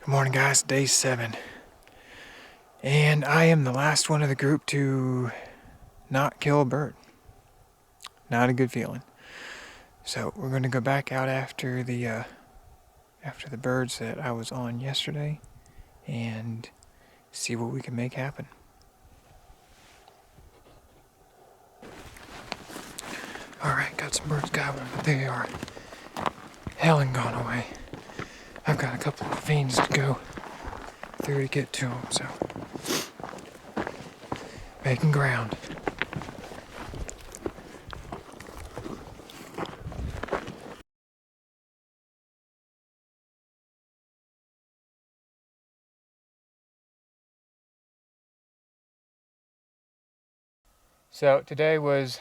Good morning, guys. Day 7. And I am the last one of the group to not kill a bird. Not a good feeling. So we're going to go back out after the birds that I was on yesterday and see what we can make happen. Alright, got some birds gobbling, but they are hell and gone away. I've got a couple of fiends to go through to get to them, so making ground. So today was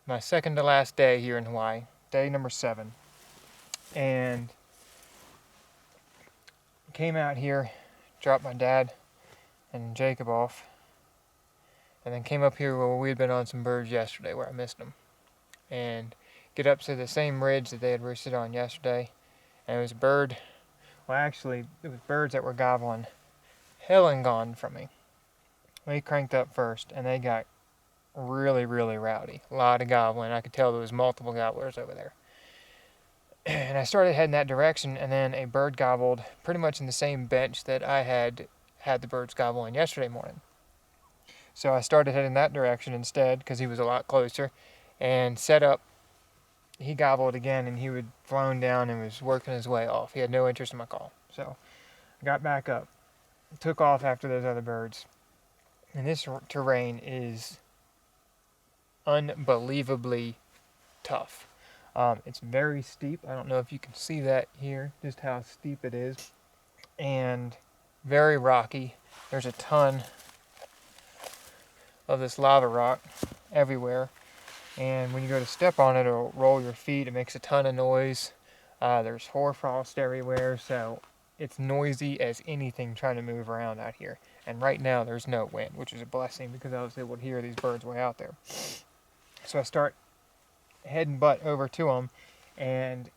my second to last day here in Hawaii, day number 7. And came out here, dropped my dad and Jacob off, and then came up here where we had been on some birds yesterday where I missed them. And get up to the same ridge that they had roosted on yesterday. And it was a bird, well actually it was birds that were gobbling hell and gone from me. We cranked up first and they got really rowdy. A lot of gobbling. I could tell there was multiple gobblers over there. And I started heading that direction, and then a bird gobbled pretty much in the same bench that I had the birds gobble on yesterday morning. So I started heading that direction instead because he was a lot closer, and set up. He gobbled again, and he had flown down and was working his way off. He had no interest in my call. So I got back up, took off after those other birds. And this terrain is unbelievably tough. It's very steep. I don't know if you can see that here, just how steep it is. And very rocky. There's a ton of this lava rock everywhere. And when you go to step on it, it'll roll your feet. It makes a ton of noise. There's hoarfrost everywhere, so it's noisy as anything trying to move around out here. And right now there's no wind, which is a blessing because I was able to hear these birds way out there. So I start heading butt over to them, and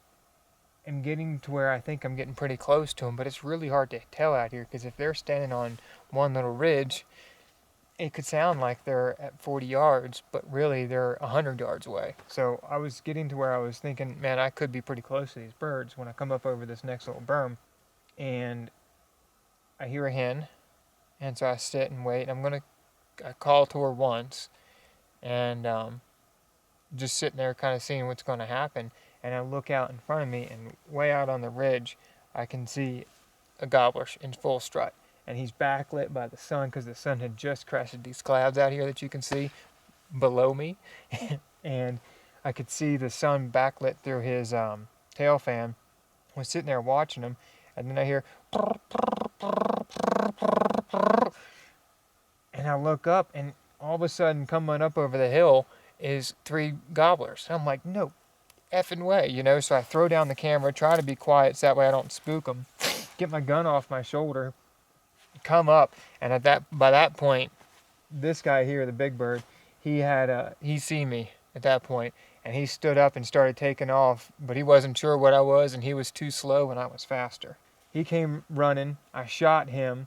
I'm getting to where I think I'm getting pretty close to them, but it's really hard to tell out here because if they're standing on one little ridge, it could sound like they're at 40 yards, but really they're 100 yards away. So I was getting to where I was thinking, man, I could be pretty close to these birds when I come up over this next little berm, and I hear a hen, and so I sit and wait. I call to her once, and just sitting there kind of seeing what's going to happen. And I look out in front of me, and way out on the ridge, I can see a gobbler in full strut. And he's backlit by the sun because the sun had just crested these clouds out here that you can see below me. And I could see the sun backlit through his tail fan. I was sitting there watching him, and then I hear, and I look up, and all of a sudden coming up over the hill is 3 gobblers. I'm like, no effing way, so I throw down the camera, try to be quiet so that way I don't spook them, get my gun off my shoulder, come up, and by that point, this guy here, the big bird, he seen me at that point, and he stood up and started taking off, but he wasn't sure what I was, and he was too slow and I was faster. He came running, I shot him,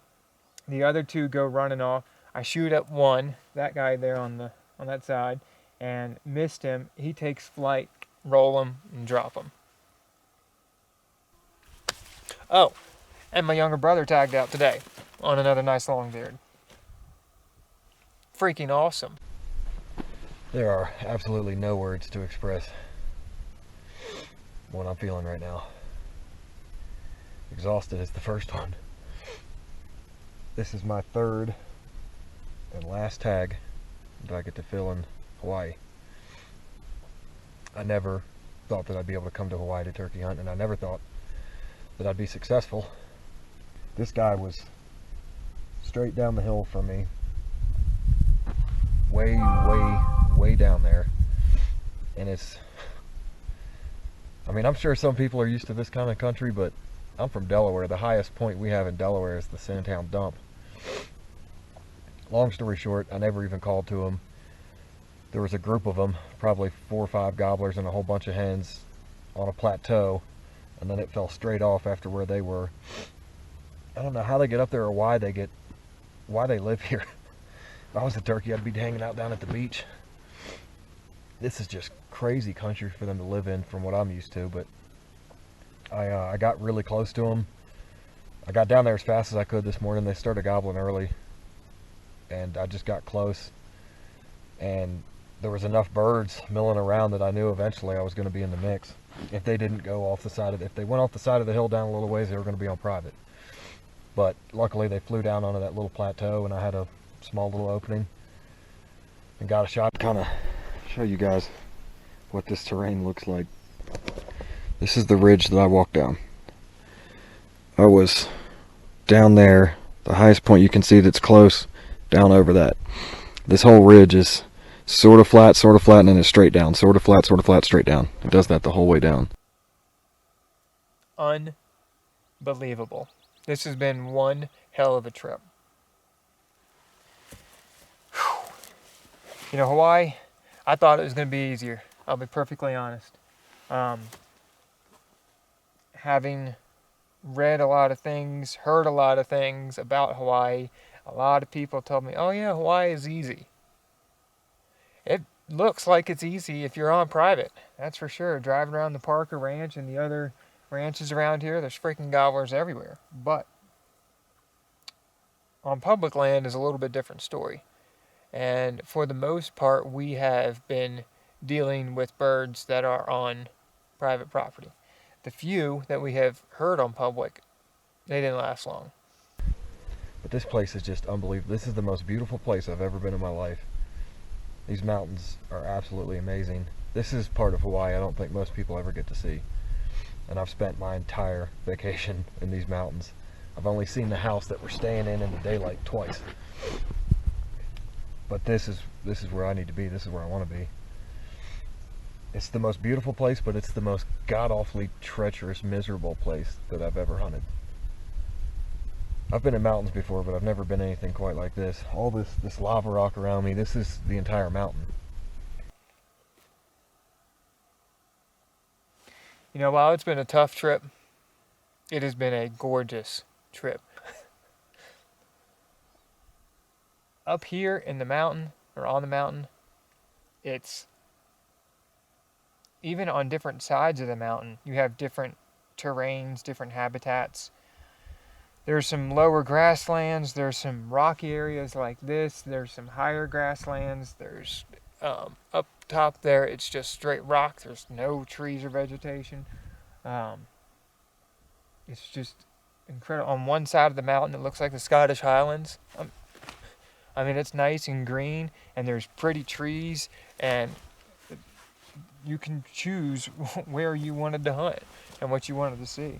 the other 2 go running off, I shoot at one, that guy there on that side, and missed him. He takes flight, roll him, and drop him. Oh, and my younger brother tagged out today on another nice long beard. Freaking awesome. There are absolutely no words to express what I'm feeling right now. Exhausted is the first one. This is my 3rd and last tag that I get to fill in Hawaii. I never thought that I'd be able to come to Hawaii to turkey hunt, and I never thought that I'd be successful. This guy was straight down the hill from me, way down there, and I'm sure some people are used to this kind of country, but I'm from Delaware. The highest point we have in Delaware is the Sandtown Dump. Long story short, I never even called to them. There was a group of them, probably 4 or 5 gobblers and a whole bunch of hens on a plateau and then it fell straight off after where they were. I don't know how they get up there or why they live here. If I was a turkey, I'd be hanging out down at the beach. This is just crazy country for them to live in from what I'm used to, but I got really close to them. I got down there as fast as I could this morning. They started gobbling early, and I just got close, and there was enough birds milling around that I knew eventually I was going to be in the mix. If they didn't go off the side of if they went off the side of the hill down a little ways, they were going to be on private. But luckily they flew down onto that little plateau, and I had a small little opening and got a shot. Kind of show you guys what this terrain looks like. This is the ridge that I walked down. I was down there, the highest point you can see that's close, down over that. This whole ridge is sort of flat, and then it's straight down. Sort of flat, straight down. It does that the whole way down. Unbelievable. This has been one hell of a trip. Whew. You know, Hawaii, I thought it was going to be easier. I'll be perfectly honest. Having read a lot of things, heard a lot of things about Hawaii, a lot of people told me, oh yeah, Hawaii is easy. It looks like it's easy if you're on private. That's for sure. Driving around the Parker Ranch and the other ranches around here, there's freaking gobblers everywhere. But on public land is a little bit different story. And for the most part, we have been dealing with birds that are on private property. The few that we have heard on public, they didn't last long. But this place is just unbelievable. This is the most beautiful place I've ever been in my life. These mountains are absolutely amazing. This is part of Hawaii I don't think most people ever get to see. And I've spent my entire vacation in these mountains. I've only seen the house that we're staying in the daylight twice. But this is where I need to be. This is where I want to be. It's the most beautiful place, but it's the most god-awfully treacherous, miserable place that I've ever hunted. I've been in mountains before, but I've never been anything quite like this. All this lava rock around me, this is the entire mountain. You know, while it's been a tough trip, it has been a gorgeous trip. Up here in the mountain, or on the mountain, it's even on different sides of the mountain, you have different terrains, different habitats. There's some lower grasslands, there's some rocky areas like this, there's some higher grasslands, there's up top there, it's just straight rock, there's no trees or vegetation. It's just incredible. On one side of the mountain, it looks like the Scottish Highlands. I mean, it's nice and green, and there's pretty trees, and you can choose where you wanted to hunt and what you wanted to see.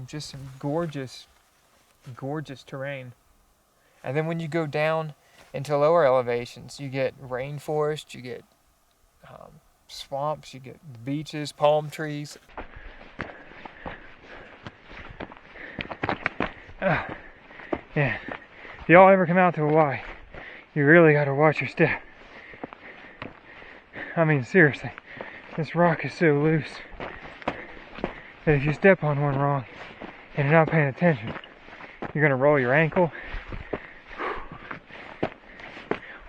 Just some gorgeous, gorgeous terrain. And then when you go down into lower elevations, you get rainforest, you get swamps, you get beaches, palm trees. Yeah. If y'all ever come out to Hawaii, you really got to watch your step. I mean, seriously, this rock is so loose that if you step on one wrong and you're not paying attention, you're going to roll your ankle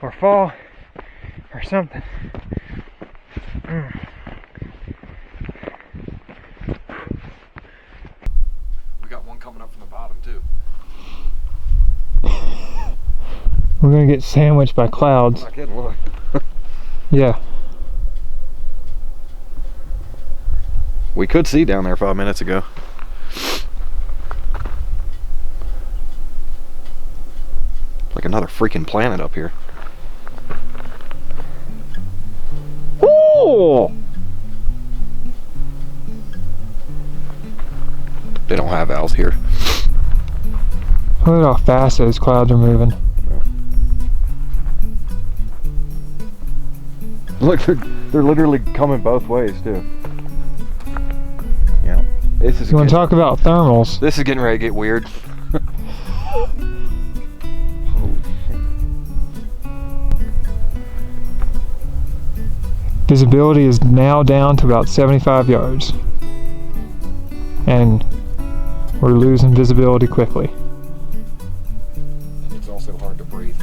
or fall or something. We got one coming up from the bottom too. We're going to get sandwiched by clouds. I'm not kidding, look. Yeah. We could see down there 5 minutes ago. Like another freaking planet up here. Ooh! They don't have owls here. Look at how fast those clouds are moving. Look, they're literally coming both ways too. Yeah, this is. You want to talk about thermals? This is getting ready to get weird. Holy shit. Visibility is now down to about 75 yards. and we're losing visibility quickly. It's also hard to breathe.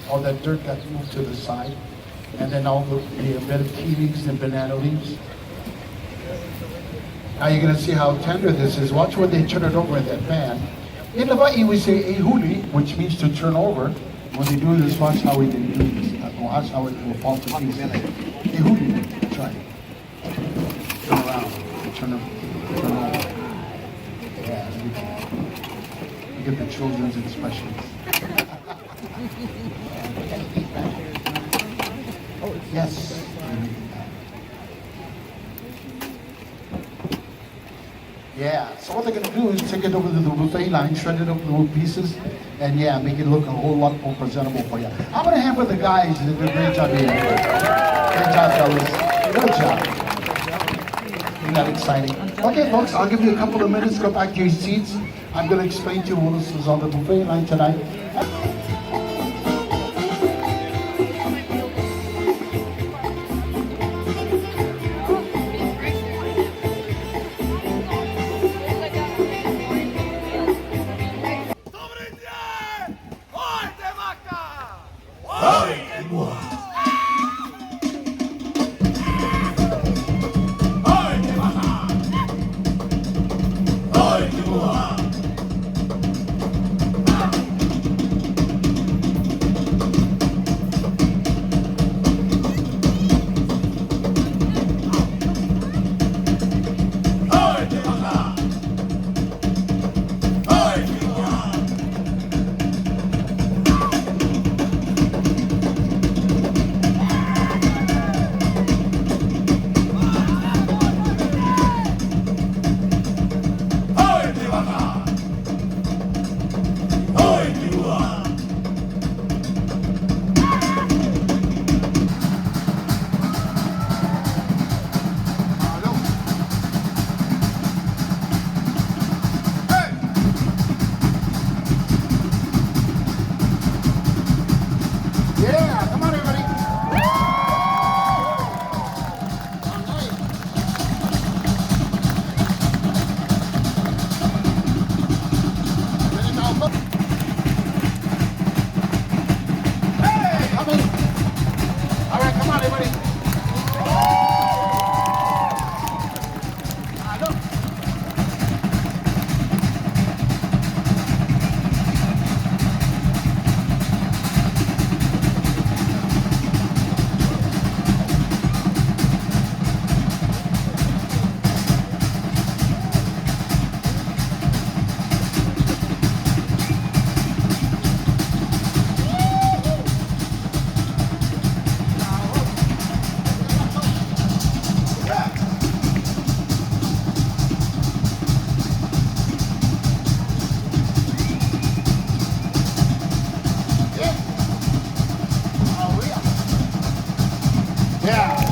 All that dirt got moved to the side, and then all the bed of tea leaves and banana leaves. Now you're going to see how tender this is. Watch when they turn it over in that pan. In Hawaii we say ehuli, which means to turn over. When they do this, watch how we do this. Watch how it will fall to pieces. Ehuli, that's right. Turn around, turn over. Yeah, look at the children's expressions. Yes. Yeah, so what they're going to do is take it over to the buffet line, shred it up in little pieces, and yeah, make it look a whole lot more presentable for you. I'm going to hamper the guys that did a great job here. Great job, fellas. Good job. Isn't that exciting? Okay, folks, I'll give you a couple of minutes, go back to your seats. I'm going to explain to you what is on the buffet line tonight. Yeah.